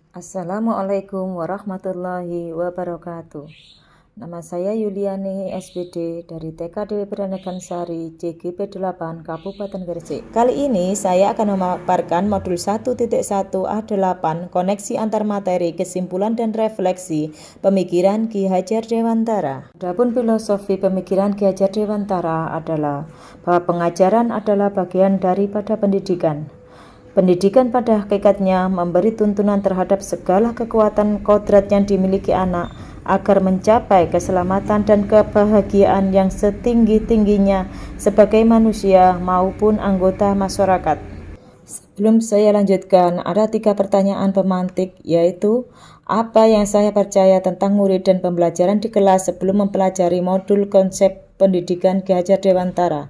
Assalamualaikum warahmatullahi wabarakatuh. Nama saya Yuliani SPD dari TK Dewi Peranakan Sari CGP 8 Kabupaten Gresik. Kali ini saya akan memaparkan modul 1.1 A8 koneksi antar materi, kesimpulan dan refleksi pemikiran Ki Hajar Dewantara. Adapun filosofi pemikiran Ki Hajar Dewantara adalah bahwa pengajaran adalah bagian daripada pendidikan. Pendidikan pada hakikatnya memberi tuntunan terhadap segala kekuatan kodrat yang dimiliki anak agar mencapai keselamatan dan kebahagiaan yang setinggi-tingginya sebagai manusia maupun anggota masyarakat. Sebelum saya lanjutkan, ada 3 pertanyaan pemantik, yaitu apa yang saya percaya tentang murid dan pembelajaran di kelas sebelum mempelajari modul konsep pendidikan Ki Hajar Dewantara.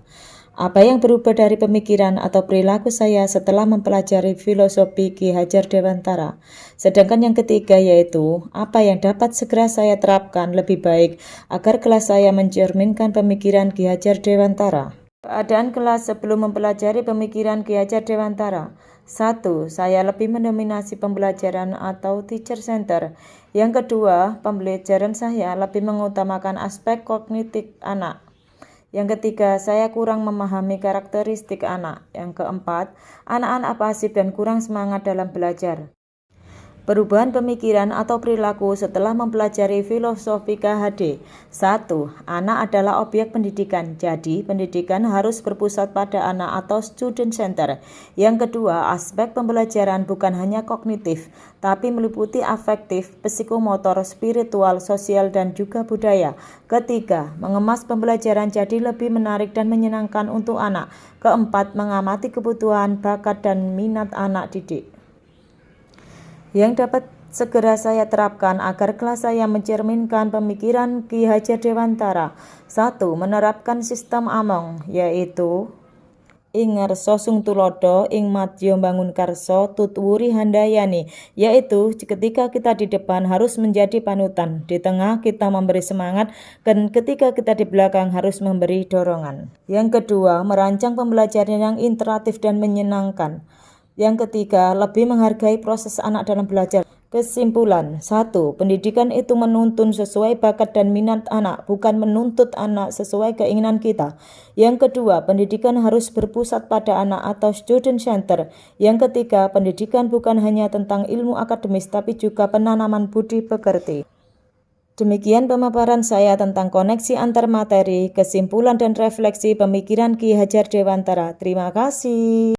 Apa yang berubah dari pemikiran atau perilaku saya setelah mempelajari filosofi Ki Hajar Dewantara. Sedangkan yang ketiga yaitu, apa yang dapat segera saya terapkan lebih baik agar kelas saya mencerminkan pemikiran Ki Hajar Dewantara. Keadaan kelas sebelum mempelajari pemikiran Ki Hajar Dewantara. 1. Saya lebih mendominasi pembelajaran atau teacher center. Yang kedua, pembelajaran saya lebih mengutamakan aspek kognitif anak. Yang ketiga, saya kurang memahami karakteristik anak. Yang keempat, anak-anak pasif dan kurang semangat dalam belajar. Perubahan pemikiran atau perilaku setelah mempelajari filosofi KHD. 1. Anak adalah objek pendidikan, jadi pendidikan harus berpusat pada anak atau student center. Yang kedua, aspek pembelajaran bukan hanya kognitif, tapi meliputi afektif, psikomotor, spiritual, sosial, dan juga budaya. Ketiga, mengemas pembelajaran jadi lebih menarik dan menyenangkan untuk anak. Keempat, mengamati kebutuhan, bakat, dan minat anak didik. Yang dapat segera saya terapkan agar kelas saya mencerminkan pemikiran Ki Hajar Dewantara. 1. Menerapkan sistem among, yaitu ing ngarsa sung tulodo, ing madya bangun karso, tutwuri handayani, yaitu ketika kita di depan harus menjadi panutan, di tengah kita memberi semangat, dan ketika kita di belakang harus memberi dorongan. Yang kedua, merancang pembelajaran yang interaktif dan menyenangkan. Yang ketiga, lebih menghargai proses anak dalam belajar. Kesimpulan, 1. Pendidikan itu menuntun sesuai bakat dan minat anak, bukan menuntut anak sesuai keinginan kita. Yang kedua, pendidikan harus berpusat pada anak atau student center. Yang ketiga, pendidikan bukan hanya tentang ilmu akademis, tapi juga penanaman budi pekerti. Demikian pemaparan saya tentang koneksi antar materi, kesimpulan dan refleksi pemikiran Ki Hajar Dewantara. Terima kasih.